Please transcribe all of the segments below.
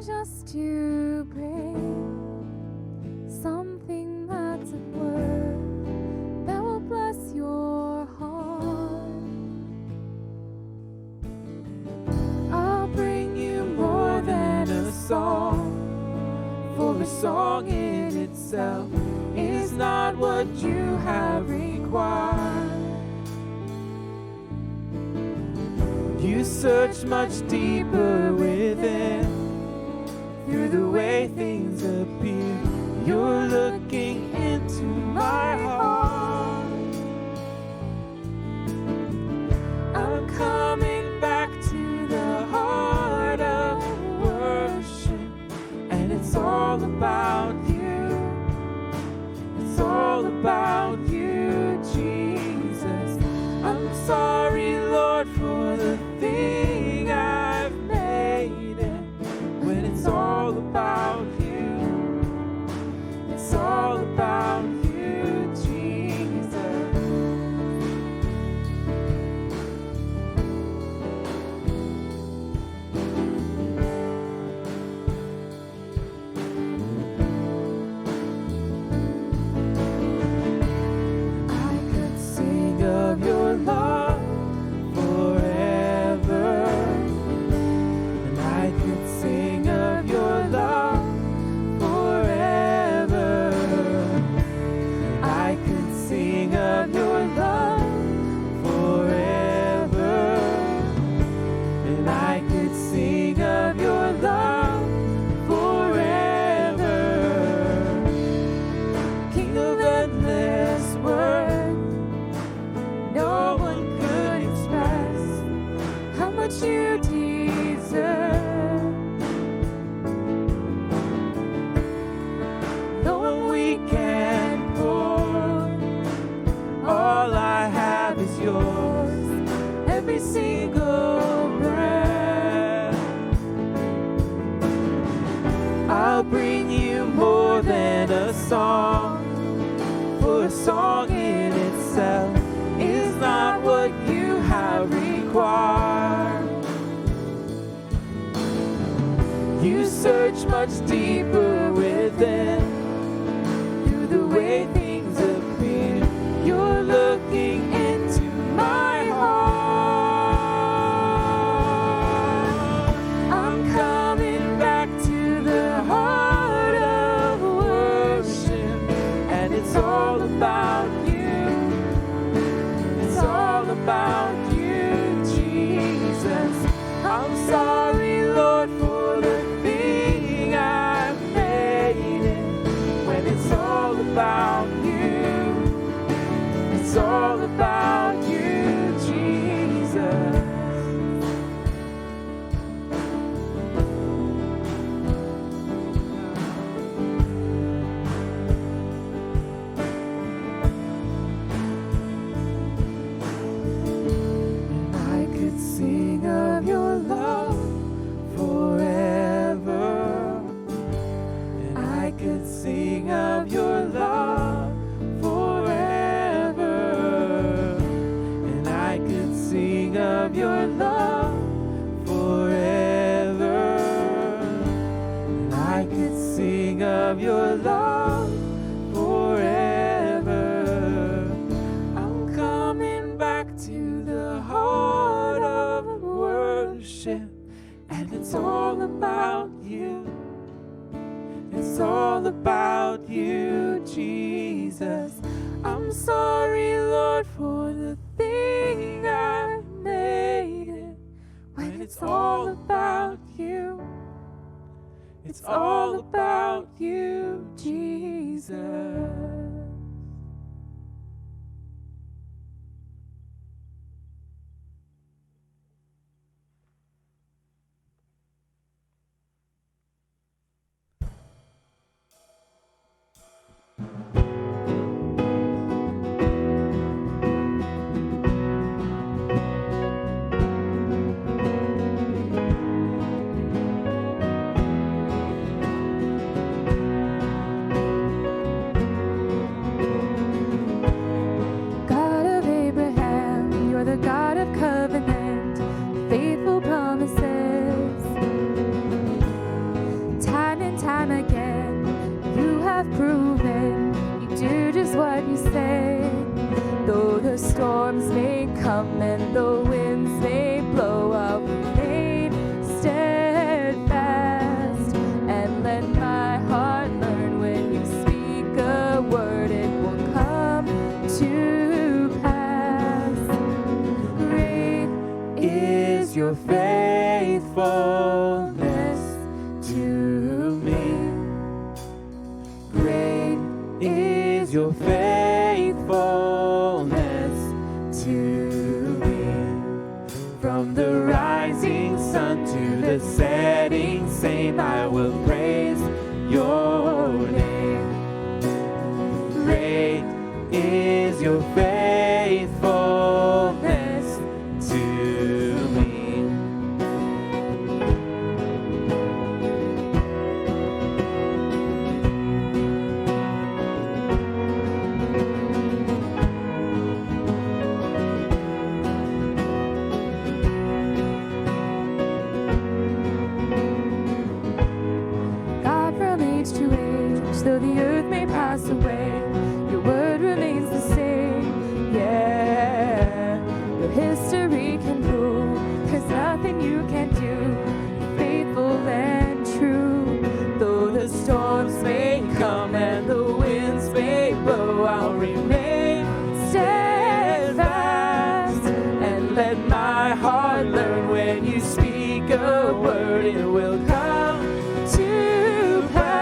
just to bring something that's of worth that will bless your heart. I'll bring you more than a song, for a song in itself is not what you have required. You search much deeper within, through the way things appear. You're looking into my heart. I'm coming back to the heart of worship, and it's all about you. It's all about you, Jesus. I'm sorry, Lord, for the thing I've made it, when it's all about you. It's all about you, Jesus. I could sing of your love forever, and I could sing of your love forever. I could sing of your love forever, and I could sing of your love forever. King of endless worth, no one could express how much you deserve. Though I'm weak and poor, all I have is yours, every single breath. I'll bring you more than a song, for a song in itself is not what you have required. You search much deeper within, through the way things appear. You're looking into my heart. I'm coming back to the heart of worship, and it's all about you. It's all about you, Jesus. I'm sorry, Lord, for the thing I've made it, when it's all about you. It's all about you, Jesus. And I could sing of your love forever, and I could sing of your love forever, and I could sing of your love forever, and I could sing of your love forever. I'm coming back to the heart of worship, and it's all about you. It's all about you, Jesus. I'm sorry, Lord, for the thing I've made it, when it's all about you. It's all about you, Jesus. to me. Great is your faithfulness to me. From the rising sun to the setting same, I will praise your name. Great is your faithfulness to me. Though the earth may pass away, your word remains the same. Yeah, your history can prove there's nothing you can do. Faithful and true. Though the storms may come and the winds may blow, I'll remain steadfast and let my heart learn when you speak a word, it will come to pass.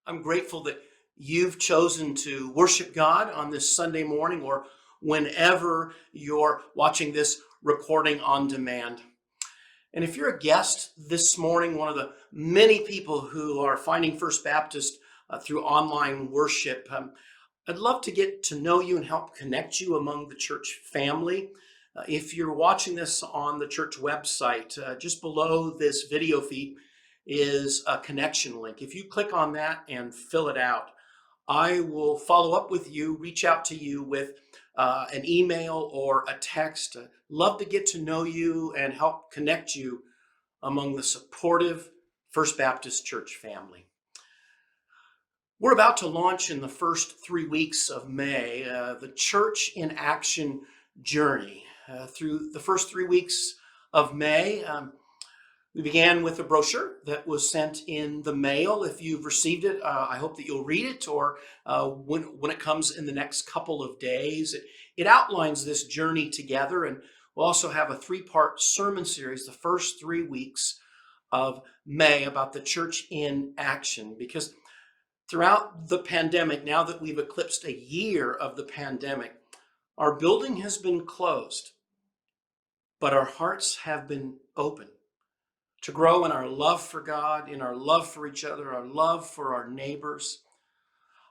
I'm grateful that you've chosen to worship God on this Sunday morning or whenever you're watching this recording on demand. And if you're a guest this morning, one of the many people who are finding First Baptist through online worship, I'd love to get to know you and help connect you among the church family. If you're watching this on the church website, just below this video feed is a connection link. If you click on that and fill it out, I will follow up with you, reach out to you with an email or a text. Love to get to know you and help connect you among the supportive First Baptist Church family. We're about to launch in the first 3 weeks of May, the Church in Action journey. Through the first 3 weeks of May, We began with a brochure that was sent in the mail. If you've received it, I hope that you'll read it, or when it comes in the next couple of days. It outlines this journey together, and we'll also have a three-part sermon series the first 3 weeks of May about the church in action. Because throughout the pandemic, now that we've eclipsed a year of the pandemic, our building has been closed, but our hearts have been open to grow in our love for God, in our love for each other, our love for our neighbors.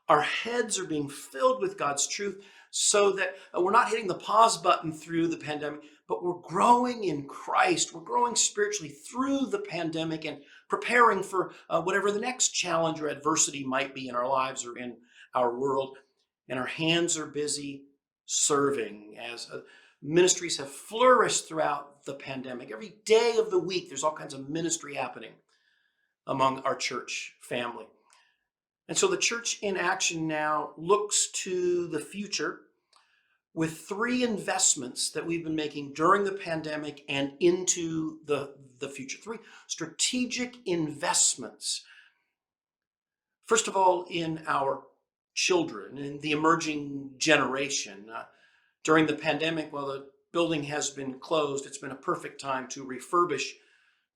Our heads are being filled with God's truth so that we're not hitting the pause button through the pandemic, but we're growing in Christ. We're growing spiritually through the pandemic and preparing for whatever the next challenge or adversity might be in our lives or in our world. And our hands are busy serving as ministries have flourished throughout the pandemic. Every day of the week, there's all kinds of ministry happening among our church family. And so the church in action now looks to the future with 3 investments that we've been making during the pandemic and into the future. 3 strategic investments. First of all, in our children, in the emerging generation. During the pandemic, while the building has been closed, it's been a perfect time to refurbish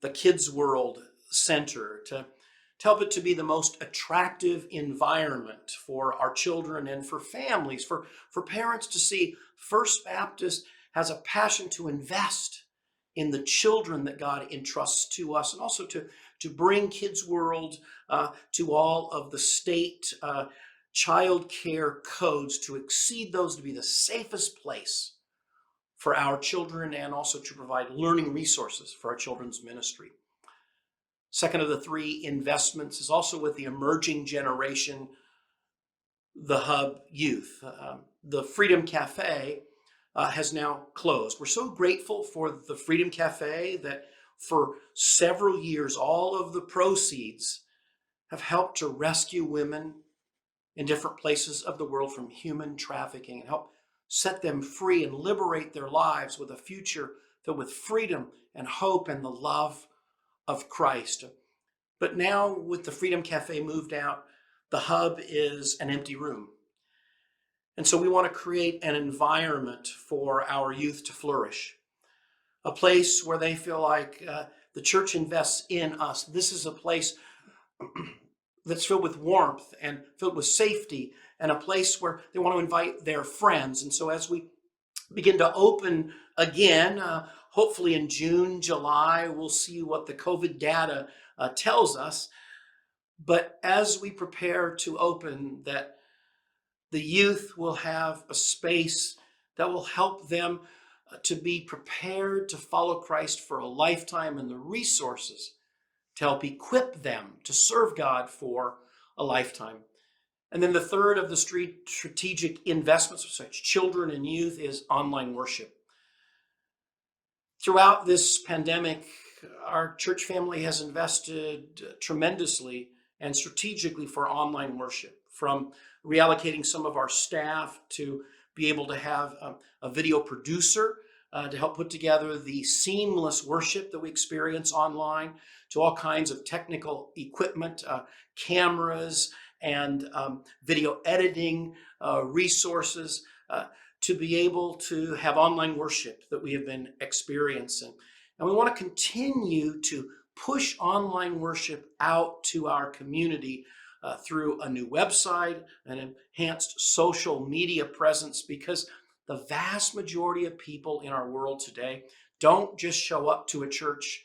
the Kids World Center, to help it to be the most attractive environment for our children and for families, for parents to see First Baptist has a passion to invest in the children that God entrusts to us, and also to bring Kids World to all of the state child care codes, to exceed those, to be the safest place for our children, and also to provide learning resources for our children's ministry. Second of the 3 investments is also with the emerging generation, the Hub Youth. The Freedom Cafe has now closed. We're so grateful for the Freedom Cafe that for several years, all of the proceeds have helped to rescue women in different places of the world from human trafficking and help set them free and liberate their lives with a future filled with freedom and hope and the love of Christ. But now with the Freedom Cafe moved out, the Hub is an empty room. And so we want to create an environment for our youth to flourish, a place where they feel like the church invests in us. This is a place that's filled with warmth and filled with safety, and a place where they want to invite their friends. And so as we begin to open again, hopefully in June, July, we'll see what the COVID data tells us. But as we prepare to open, that the youth will have a space that will help them to be prepared to follow Christ for a lifetime, and the resources to help equip them to serve God for a lifetime. And then the third of the strategic investments of such children and youth is online worship. Throughout this pandemic, our church family has invested tremendously and strategically for online worship, from reallocating some of our staff to be able to have a video producer to help put together the seamless worship that we experience online, to all kinds of technical equipment, cameras, and video editing resources to be able to have online worship that we have been experiencing. And we want to continue to push online worship out to our community through a new website, an enhanced social media presence, because the vast majority of people in our world today don't just show up to a church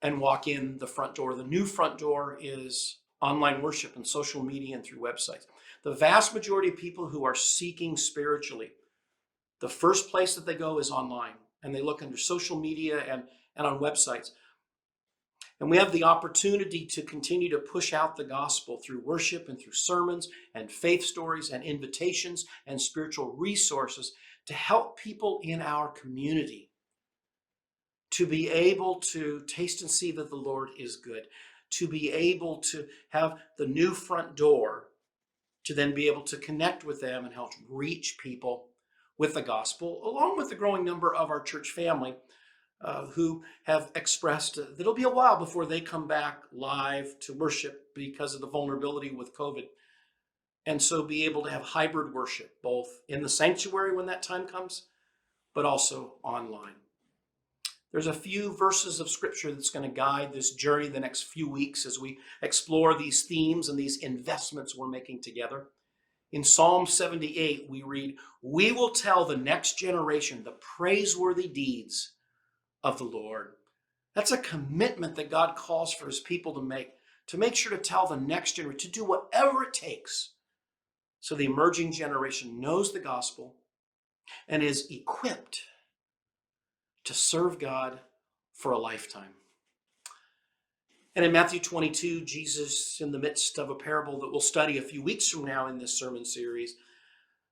and walk in the front door. The new front door is online worship and social media and through websites. The vast majority of people who are seeking spiritually, the first place that they go is online, and they look under social media and on websites. And we have the opportunity to continue to push out the gospel through worship and through sermons and faith stories and invitations and spiritual resources to help people in our community to be able to taste and see that the Lord is good, to be able to have the new front door, to then be able to connect with them and help reach people with the gospel, along with the growing number of our church family who have expressed that it'll be a while before they come back live to worship because of the vulnerability with COVID. And so be able to have hybrid worship, both in the sanctuary when that time comes, but also online. There's a few verses of scripture that's going to guide this journey the next few weeks as we explore these themes and these investments we're making together. In Psalm 78, we read, "We will tell the next generation the praiseworthy deeds of the Lord." That's a commitment that God calls for his people to make sure to tell the next generation, to do whatever it takes so the emerging generation knows the gospel and is equipped to serve God for a lifetime. And in Matthew 22, Jesus, in the midst of a parable that we'll study a few weeks from now in this sermon series,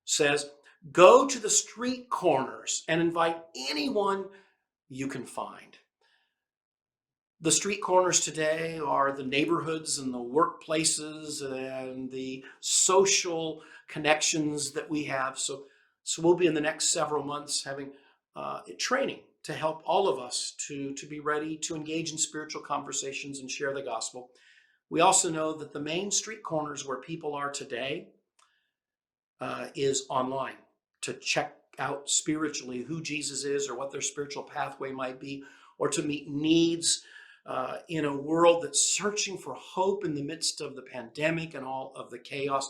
says, "Go to the street corners and invite anyone you can find." The street corners today are the neighborhoods and the workplaces and the social connections that we have. So we'll be in the next several months having training to help all of us to be ready to engage in spiritual conversations and share the gospel. We also know that the main street corners where people are today is online, to check out spiritually who Jesus is or what their spiritual pathway might be, or to meet needs in a world that's searching for hope in the midst of the pandemic and all of the chaos.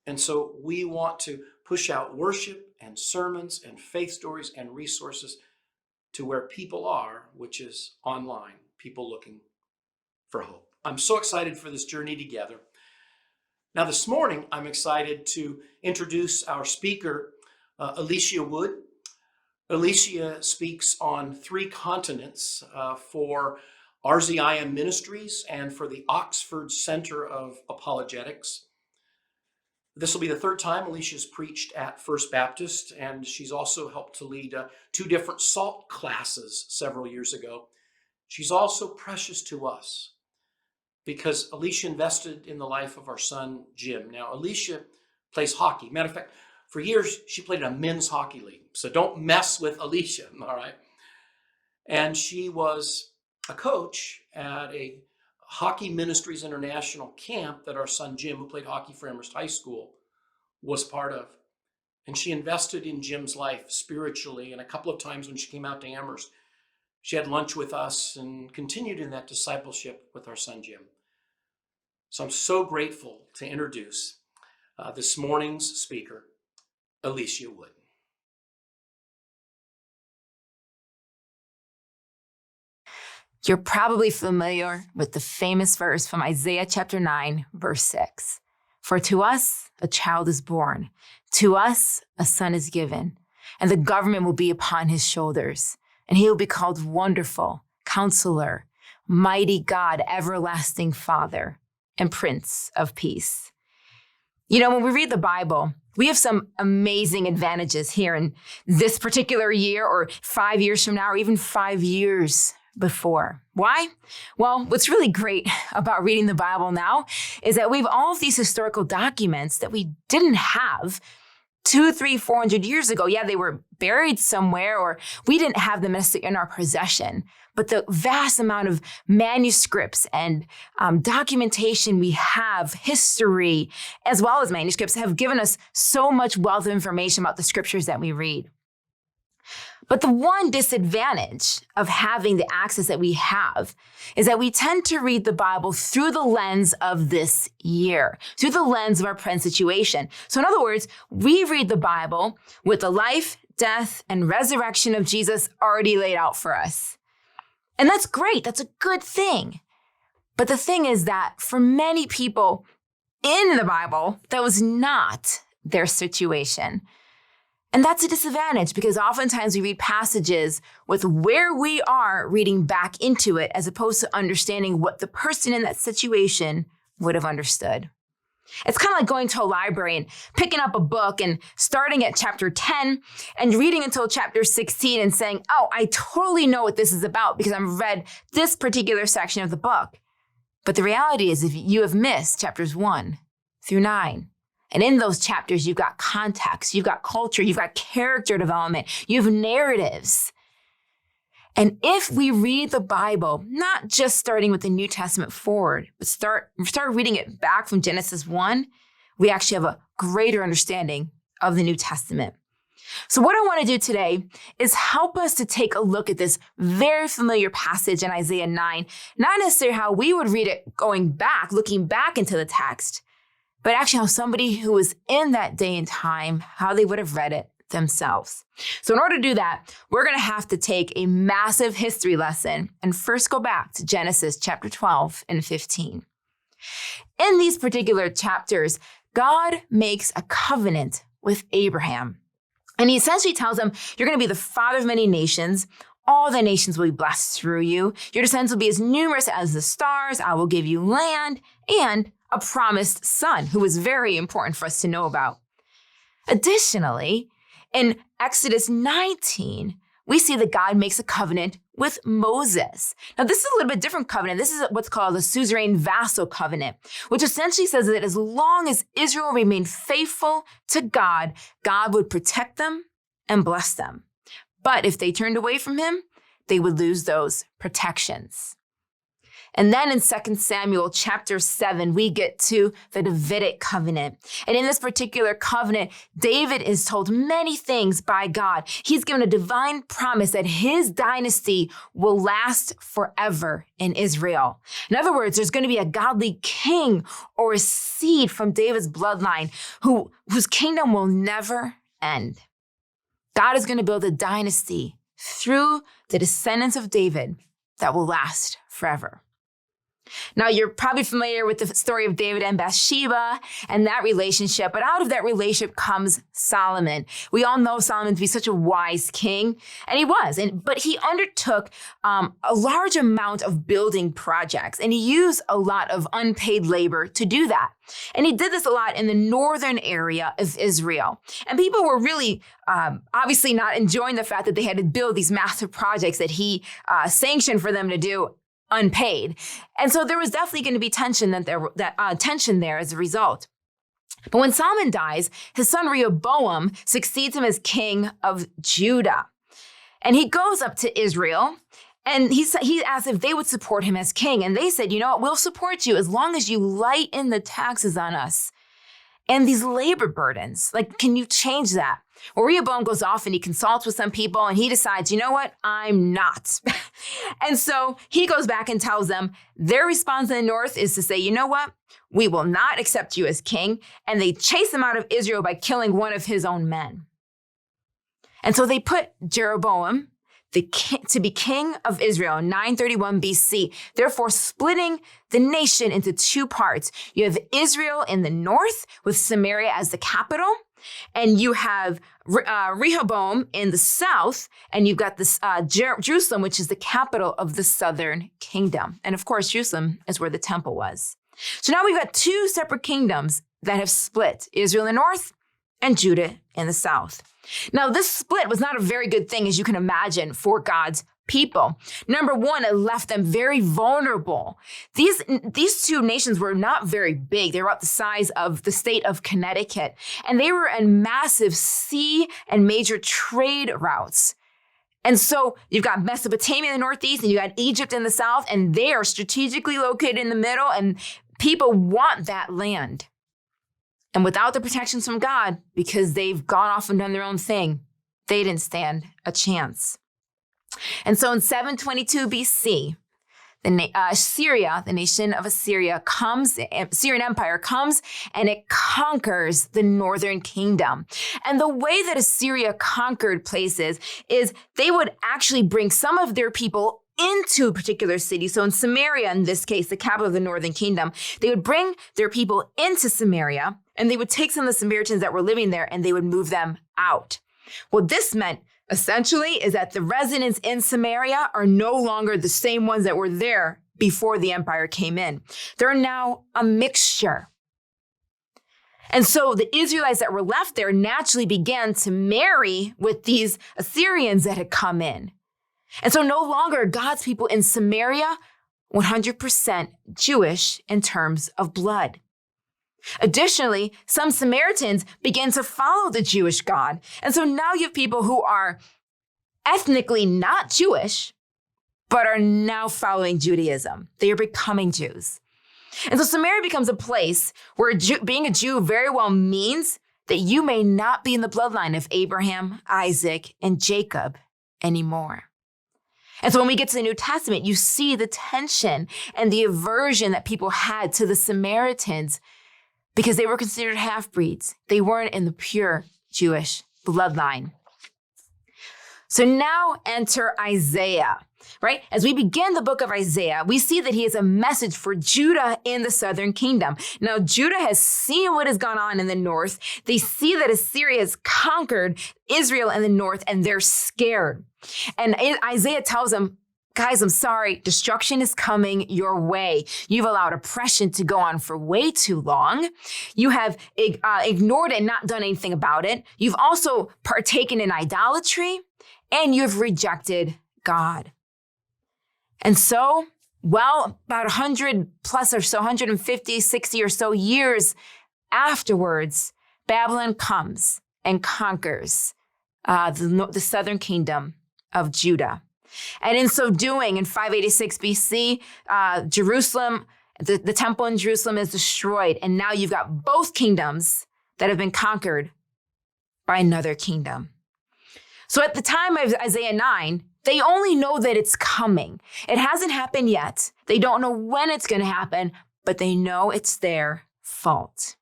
And so we want to push out worship and sermons and faith stories and resources to where people are, which is online, people looking for hope. I'm so excited for this journey together. Now, this morning, I'm excited to introduce our speaker, Alycia Wood. Alycia speaks on 3 continents for RZIM Ministries and for the Oxford Center of Apologetics. This will be the 3rd time Alycia's preached at First Baptist, and she's also helped to lead 2 different SALT classes several years ago. She's also precious to us because Alycia invested in the life of our son, Jim. Now, Alycia plays hockey. Matter of fact, for years, she played in a men's hockey league. So don't mess with Alycia, all right? And she was a coach at a Hockey Ministries International camp that our son Jim, who played hockey for Amherst High School, was part of. And she invested in Jim's life spiritually. And a couple of times when she came out to Amherst, she had lunch with us and continued in that discipleship with our son Jim. So I'm so grateful to introduce this morning's speaker, Alycia Wood. You're probably familiar with the famous verse from Isaiah chapter 9, verse 6. "For to us a child is born, to us a son is given, and the government will be upon his shoulders, and he will be called Wonderful, Counselor, Mighty God, Everlasting Father, and Prince of Peace." You know, when we read the Bible, we have some amazing advantages here in this particular year or 5 years from now, or even 5 years before. Why? Well, what's really great about reading the Bible now is that we have all of these historical documents that we didn't have 200, 300, 400 years ago. Yeah, they were buried somewhere, or we didn't have them necessarily in our possession. But the vast amount of manuscripts and documentation we have, history, as well as manuscripts, have given us so much wealth of information about the scriptures that we read. But the one disadvantage of having the access that we have is that we tend to read the Bible through the lens of this year, through the lens of our present situation. So in other words, we read the Bible with the life, death, and resurrection of Jesus already laid out for us. And that's great. That's a good thing. But the thing is that for many people in the Bible, that was not their situation. And that's a disadvantage because oftentimes we read passages with where we are reading back into it as opposed to understanding what the person in that situation would have understood. It's kind of like going to a library and picking up a book and starting at chapter 10 and reading until chapter 16 and saying, "Oh, I totally know what this is about because I've read this particular section of the book." But the reality is if you have missed chapters 1 through 9, and in those chapters, you've got context, you've got culture, you've got character development, you have narratives. And if we read the Bible, not just starting with the New Testament forward, but start reading it back from Genesis 1, we actually have a greater understanding of the New Testament. So what I want to do today is help us to take a look at this very familiar passage in Isaiah 9, not necessarily how we would read it going back, looking back into the text, but actually how somebody who was in that day and time, how they would have read it themselves. So in order to do that, we're going to have to take a massive history lesson and first go back to Genesis chapter 12 and 15. In these particular chapters, God makes a covenant with Abraham. And he essentially tells him, you're going to be the father of many nations. All the nations will be blessed through you. Your descendants will be as numerous as the stars. I will give you land and a promised son, who is very important for us to know about. Additionally, in Exodus 19, we see that God makes a covenant with Moses. Now, this is a little bit different covenant. This is what's called the suzerain vassal covenant, which essentially says that as long as Israel remained faithful to God, God would protect them and bless them. But if they turned away from him, they would lose those protections. And then in 2 Samuel chapter 7, we get to the Davidic covenant. And in this particular covenant, David is told many things by God. He's given a divine promise that his dynasty will last forever in Israel. In other words, there's going to be a godly king or a seed from David's bloodline whose kingdom will never end. God is going to build a dynasty through the descendants of David that will last forever. Now, you're probably familiar with the story of David and Bathsheba and that relationship, but out of that relationship comes Solomon. We all know Solomon to be such a wise king, and he was, but he undertook a large amount of building projects, and he used a lot of unpaid labor to do that. And he did this a lot in the northern area of Israel. And people were really obviously not enjoying the fact that they had to build these massive projects that he sanctioned for them to do unpaid. And so there was definitely going to be tension there as a result. But when Solomon dies, his son Rehoboam succeeds him as king of Judah. And he goes up to Israel and he asked if they would support him as king. And they said, you know what, we'll support you as long as you lighten the taxes on us and these labor burdens. Like, can you change that? Well, Rehoboam goes off and he consults with some people and he decides, you know what? I'm not. And so he goes back and tells them their response in the north is to say, you know what? We will not accept you as king. And they chase him out of Israel by killing one of his own men. And so they put Jeroboam to be king of Israel in 931 BC, therefore splitting the nation into two parts. You have Israel in the north with Samaria as the capital, and you have Rehoboam in the south, and you've got this Jerusalem, which is the capital of the southern kingdom. And of course, Jerusalem is where the temple was. So now we've got two separate kingdoms that have split, Israel in the north and Judah in the south. Now, this split was not a very good thing, as you can imagine, for God's people. Number one, it left them very vulnerable. These two nations were not very big. They were about the size of the state of Connecticut, and they were in massive sea and major trade routes. And so you've got Mesopotamia in the northeast, and you got Egypt in the south, and they are strategically located in the middle, and people want that land. And without the protections from God, because they've gone off and done their own thing, they didn't stand a chance. And so in 722 BC, Assyria, the nation of Assyria, Syrian Empire comes and it conquers the northern kingdom. And the way that Assyria conquered places is they would actually bring some of their people into a particular city. So in Samaria, in this case, the capital of the northern kingdom, they would bring their people into Samaria and they would take some of the Samaritans that were living there and they would move them out. What this meant essentially is that the residents in Samaria are no longer the same ones that were there before the empire came in. They're now a mixture. And so the Israelites that were left there naturally began to marry with these Assyrians that had come in. And so no longer are God's people in Samaria 100% Jewish in terms of blood. Additionally, some Samaritans began to follow the Jewish God. And so now you have people who are ethnically not Jewish, but are now following Judaism. They are becoming Jews. And so Samaria becomes a place where being a Jew very well means that you may not be in the bloodline of Abraham, Isaac, and Jacob anymore. And so when we get to the New Testament, you see the tension and the aversion that people had to the Samaritans because they were considered half-breeds. They weren't in the pure Jewish bloodline. So now enter Isaiah, right? As we begin the book of Isaiah, we see that he has a message for Judah in the southern kingdom. Now, Judah has seen what has gone on in the north. They see that Assyria has conquered Israel in the north, and they're scared. And Isaiah tells them, guys, I'm sorry, destruction is coming your way. You've allowed oppression to go on for way too long. You have ignored it and not done anything about it. You've also partaken in idolatry, and you've rejected God. And so, well, about 100 plus or so, 150, 60 or so years afterwards, Babylon comes and conquers the southern kingdom of Judah. And in so doing, in 586 BC, Jerusalem, the temple in Jerusalem is destroyed. And now you've got both kingdoms that have been conquered by another kingdom. So at the time of Isaiah 9, they only know that it's coming. It hasn't happened yet. They don't know when it's going to happen, but they know it's their fault.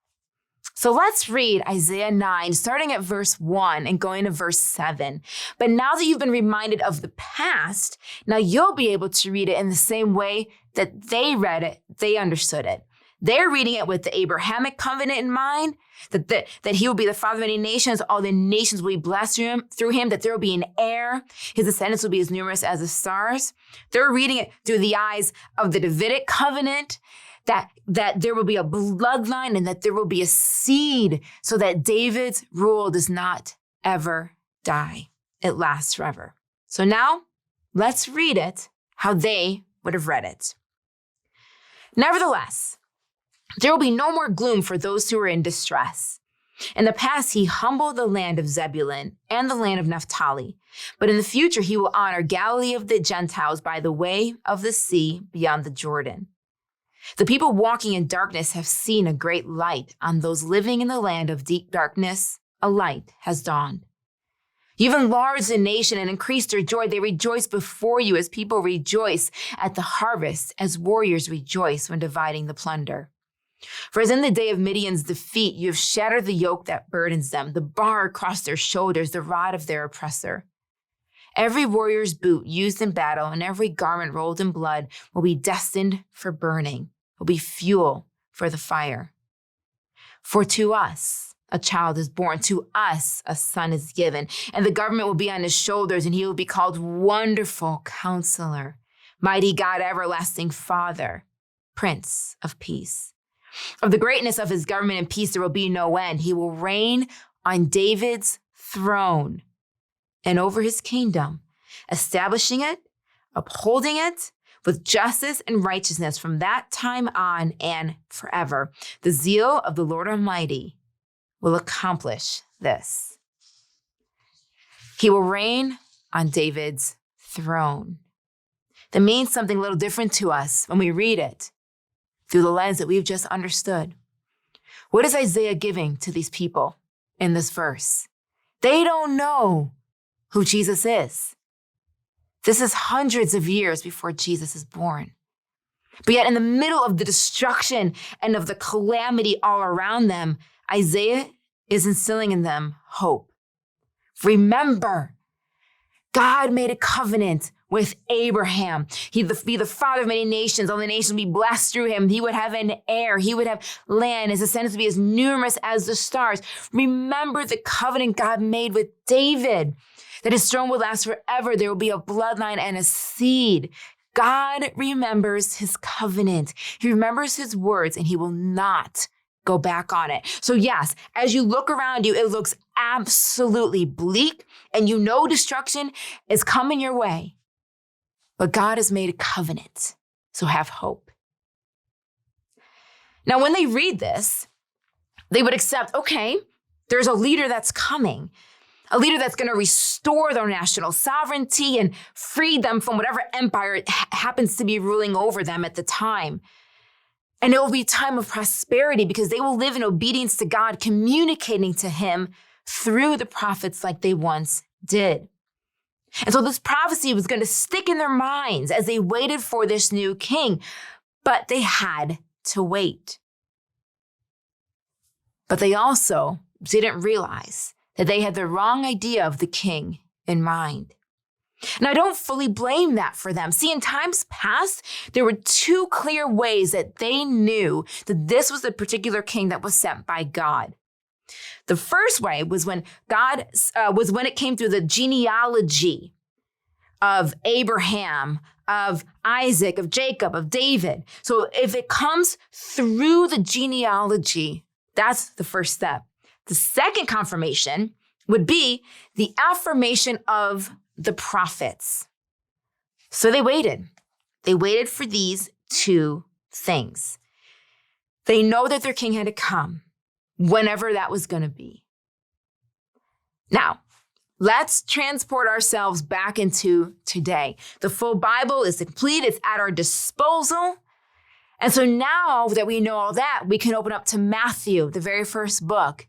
So let's read Isaiah 9, starting at verse 1 and going to verse 7. But now that you've been reminded of the past, now you'll be able to read it in the same way that they read it, they understood it. They're reading it with the Abrahamic covenant in mind, that he will be the father of many nations. All the nations will be blessed through him, that there will be an heir. His descendants will be as numerous as the stars. They're reading it through the eyes of the Davidic covenant, that there will be a bloodline and that there will be a seed so that David's rule does not ever die. It lasts forever. So now let's read it how they would have read it. Nevertheless, there will be no more gloom for those who are in distress. In the past, he humbled the land of Zebulun and the land of Naphtali. But in the future, he will honor Galilee of the Gentiles by the way of the sea beyond the Jordan. The people walking in darkness have seen a great light. On those living in the land of deep darkness, a light has dawned. You've enlarged the nation and increased their joy. They rejoice before you as people rejoice at the harvest, as warriors rejoice when dividing the plunder. For as in the day of Midian's defeat, you have shattered the yoke that burdens them, the bar across their shoulders, the rod of their oppressor. Every warrior's boot used in battle and every garment rolled in blood will be destined for burning, will be fuel for the fire. For to us a child is born, to us a son is given, and the government will be on his shoulders, and he will be called Wonderful Counselor, Mighty God, Everlasting Father, Prince of Peace. Of the greatness of his government and peace there will be no end. He will reign on David's throne and over his kingdom, establishing it, upholding it with justice and righteousness from that time on and forever. The zeal of the Lord Almighty will accomplish this. He will reign on David's throne. That means something a little different to us when we read it through the lens that we've just understood. What is Isaiah giving to these people in this verse? They don't know who Jesus is. This is hundreds of years before Jesus is born. But yet in the middle of the destruction and of the calamity all around them, Isaiah is instilling in them hope. Remember, God made a covenant with Abraham. He'd be the father of many nations. All the nations would be blessed through him. He would have an heir. He would have land. His descendants would be as numerous as the stars. Remember the covenant God made with David, that his throne would last forever. There will be a bloodline and a seed. God remembers his covenant. He remembers his words, and he will not go back on it. So yes, as you look around you, it looks absolutely bleak, and you know destruction is coming your way. But God has made a covenant, so have hope. Now, when they read this, they would accept, okay, there's a leader that's coming. a leader that's going to restore their national sovereignty and free them from whatever empire happens to be ruling over them at the time. And it will be a time of prosperity because they will live in obedience to God, communicating to him through the prophets like they once did. And so this prophecy was going to stick in their minds as they waited for this new king, but they had to wait. But they also didn't realize that they had the wrong idea of the king in mind. And I don't fully blame that for them. See, in times past, there were two clear ways that they knew that this was a particular king that was sent by God. The first way was when it came through the genealogy of Abraham, of Isaac, of Jacob, of David. So if it comes through the genealogy, that's the first step. The second confirmation would be the affirmation of the prophets. So they waited. They waited for these two things. They know that their king had to come whenever that was going to be. Now, let's transport ourselves back into today. The full Bible is complete. It's at our disposal. And so now that we know all that, we can open up to Matthew, the very first book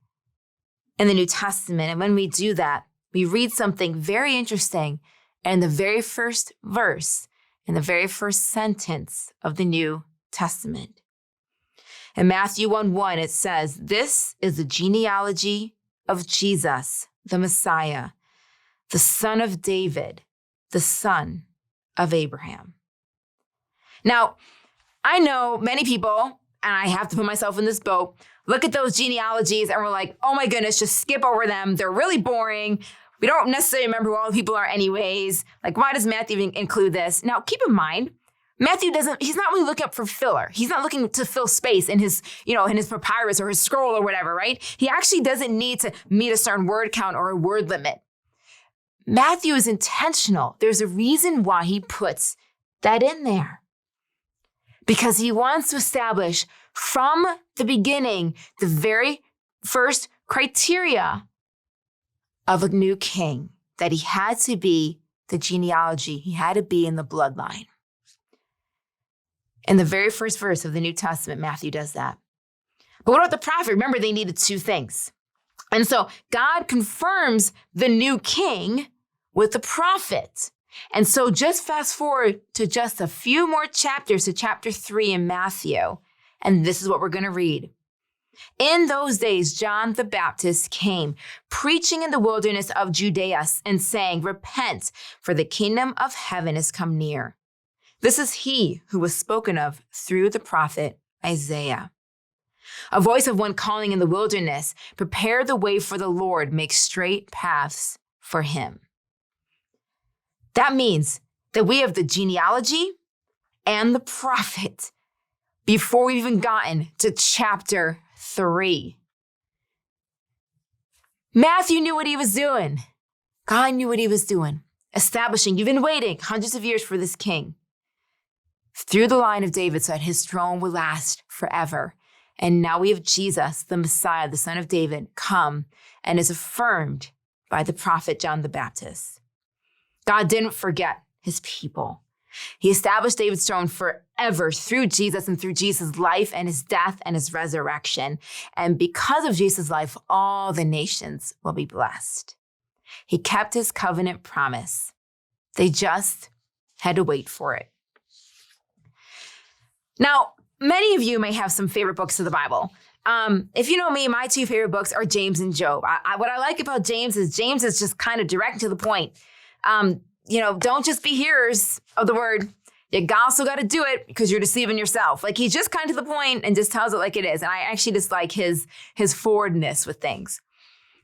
in the New Testament. And when we do that, we read something very interesting in the very first verse, in the very first sentence of the New Testament. In Matthew 1:1, it says, "This is the genealogy of Jesus, the Messiah, the son of David, the son of Abraham." Now, I know many people, and I have to put myself in this boat, look at those genealogies and we're like, oh my goodness, just skip over them. They're really boring. We don't necessarily remember who all the people are anyways. Like, why does Matthew even include this? Now, keep in mind, he's not really looking up for filler. He's not looking to fill space in his papyrus or his scroll or whatever, right? He actually doesn't need to meet a certain word count or a word limit. Matthew is intentional. There's a reason why he puts that in there. Because he wants to establish from the beginning the very first criteria of a new king, that he had to be the genealogy. He had to be in the bloodline. In the very first verse of the New Testament, Matthew does that. But what about the prophet? Remember, they needed two things. And so God confirms the new king with the prophet. And so just fast forward to just a few more chapters to chapter 3 in Matthew. And this is what we're going to read. "In those days, John the Baptist came, preaching in the wilderness of Judea and saying, 'Repent, for the kingdom of heaven is come near.' This is he who was spoken of through the prophet Isaiah. A voice of one calling in the wilderness, 'Prepare the way for the Lord, make straight paths for him.'" That means that we have the genealogy and the prophet before we've even gotten to chapter 3. Matthew knew what he was doing. God knew what he was doing, establishing, you've been waiting hundreds of years for this king through the line of David so that his throne will last forever. And now we have Jesus, the Messiah, the son of David, come and is affirmed by the prophet John the Baptist. God didn't forget his people. He established David's throne forever through Jesus and through Jesus' life and his death and his resurrection. And because of Jesus' life, all the nations will be blessed. He kept his covenant promise. They just had to wait for it. Now, many of you may have some favorite books of the Bible. If you know me, my two favorite books are James and Job. What I like about James is just kind of direct to the point. Don't just be hearers of the word. You also got to do it because you're deceiving yourself. Like, he's just kind of to the point and just tells it like it is. And I actually just like his forwardness with things.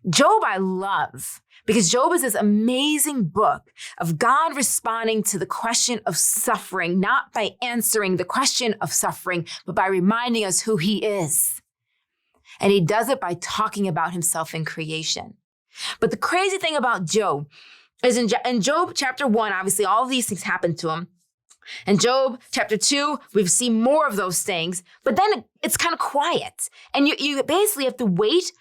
Job I love because Job is this amazing book of God responding to the question of suffering, not by answering the question of suffering, but by reminding us who he is. And he does it by talking about himself in creation. But the crazy thing about Job is in Job chapter 1, obviously all of these things happened to him. In Job chapter 2, we've seen more of those things, but then it's kind of quiet. And you basically have to wait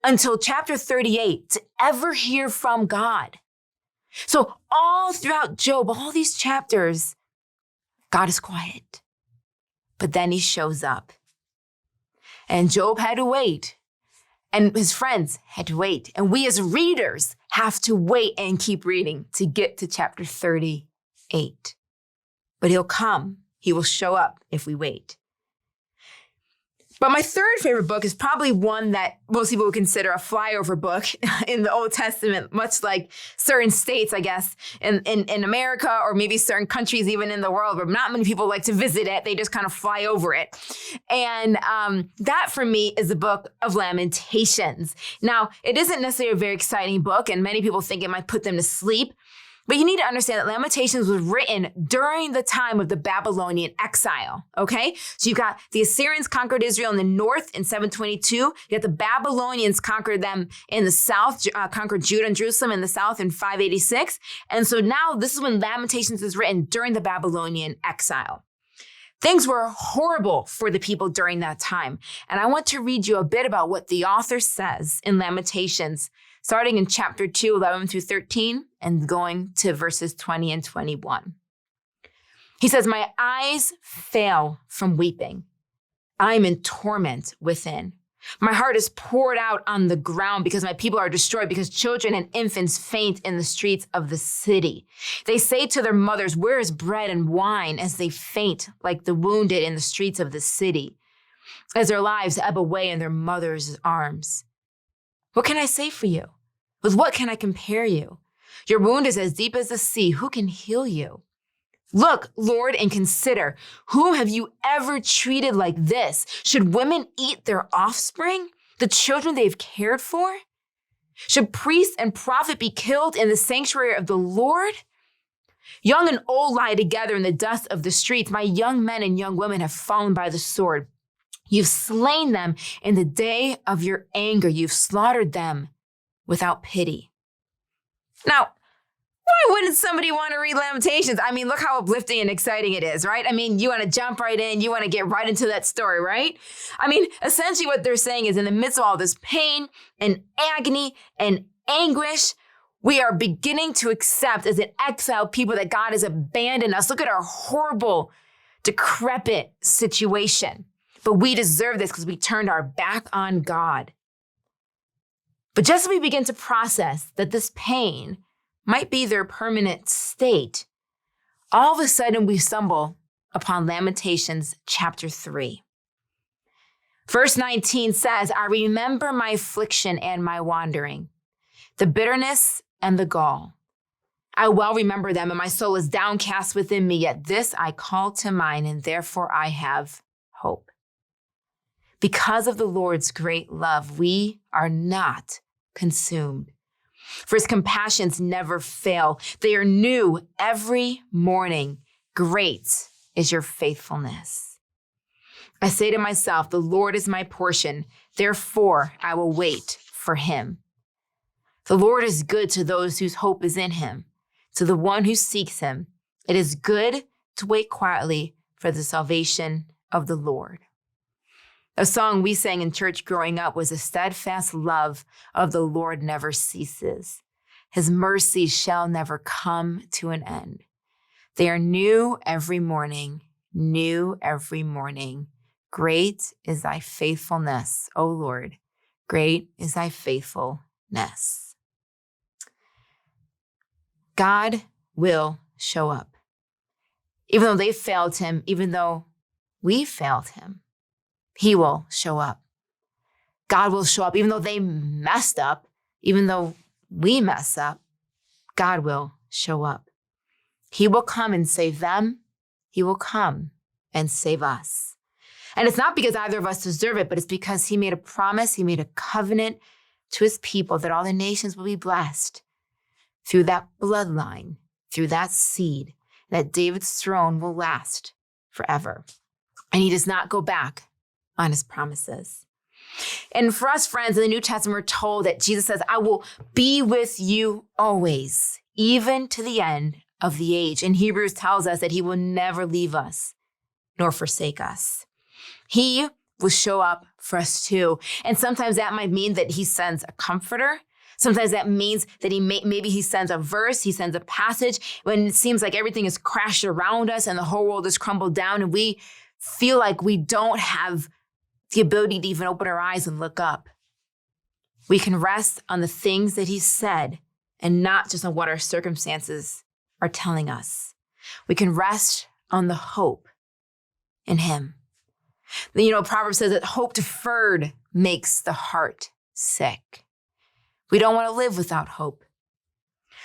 until chapter 38 to ever hear from God. So all throughout Job, all these chapters, God is quiet. But then he shows up. And Job had to wait. And his friends had to wait. And we as readers have to wait and keep reading to get to chapter 38. But he'll come. He will show up if we wait. But my third favorite book is probably one that most people would consider a flyover book in the Old Testament, much like certain states, I guess, in America, or maybe certain countries even in the world, where not many people like to visit it. They just kind of fly over it. And that for me is the book of Lamentations. Now, it isn't necessarily a very exciting book, and many people think it might put them to sleep. But you need to understand that Lamentations was written during the time of the Babylonian exile, okay? So you've got the Assyrians conquered Israel in the north in 722. You got the Babylonians conquered them in the south, conquered Judah and Jerusalem in the south in 586. And so now this is when Lamentations is written during the Babylonian exile. Things were horrible for the people during that time. And I want to read you a bit about what the author says in Lamentations, starting in chapter 2, 11 through 13, and going to verses 20 and 21. He says, "My eyes fail from weeping. I am in torment within. My heart is poured out on the ground because my people are destroyed, because children and infants faint in the streets of the city. They say to their mothers, 'Where is bread and wine?' as they faint like the wounded in the streets of the city, as their lives ebb away in their mothers' arms. What can I say for you? With what can I compare you? Your wound is as deep as the sea. Who can heal you? Look, Lord, and consider, whom have you ever treated like this? Should women eat their offspring, the children they've cared for? Should priest and prophet be killed in the sanctuary of the Lord? Young and old lie together in the dust of the streets. My young men and young women have fallen by the sword. You've slain them in the day of your anger. You've slaughtered them without pity." Now, why wouldn't somebody want to read Lamentations? I mean, look how uplifting and exciting it is, right? I mean, you want to jump right in. You want to get right into that story, right? I mean, essentially what they're saying is in the midst of all this pain and agony and anguish, we are beginning to accept as an exiled people that God has abandoned us. Look at our horrible, decrepit situation. But we deserve this because we turned our back on God. But just as we begin to process that this pain might be their permanent state, all of a sudden we stumble upon Lamentations chapter 3. Verse 19 says, "I remember my affliction and my wandering, the bitterness and the gall. I well remember them, and my soul is downcast within me, yet this I call to mind, and therefore I have hope. Because of the Lord's great love, we are not consumed. For his compassions never fail. They are new every morning. Great is your faithfulness. I say to myself, the Lord is my portion. Therefore, I will wait for him. The Lord is good to those whose hope is in him. To the one who seeks him, it is good to wait quietly for the salvation of the Lord." A song we sang in church growing up was, "The steadfast love of the Lord never ceases. His mercies shall never come to an end. They are new every morning, new every morning. Great is thy faithfulness, O Lord. Great is thy faithfulness." God will show up. Even though they failed him, even though we failed him, he will show up. God will show up. Even though they messed up, even though we mess up, God will show up. He will come and save them. He will come and save us. And it's not because either of us deserve it, but it's because he made a promise, he made a covenant to his people that all the nations will be blessed through that bloodline, through that seed, that David's throne will last forever. And he does not go back on his promises. And for us, friends, in the New Testament, we're told that Jesus says, "I will be with you always, even to the end of the age." And Hebrews tells us that he will never leave us nor forsake us. He will show up for us too. And sometimes that might mean that he sends a comforter. Sometimes that means that maybe he sends a verse, he sends a passage when it seems like everything is crashed around us and the whole world is crumbled down and we feel like we don't have the ability to even open our eyes and look up. We can rest on the things that he said and not just on what our circumstances are telling us. We can rest on the hope in him. Proverbs says that hope deferred makes the heart sick. We don't want to live without hope.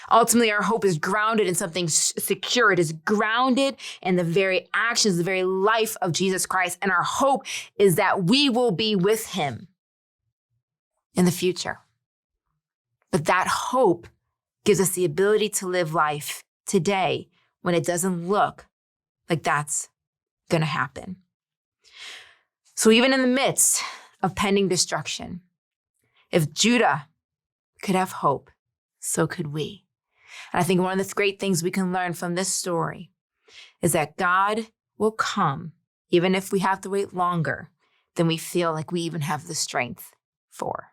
Ultimately, our hope is grounded in something secure. It is grounded in the very actions, the very life of Jesus Christ. And our hope is that we will be with him in the future. But that hope gives us the ability to live life today when it doesn't look like that's going to happen. So even in the midst of pending destruction, if Judah could have hope, so could we. And I think one of the great things we can learn from this story is that God will come, even if we have to wait longer than we feel like we even have the strength for.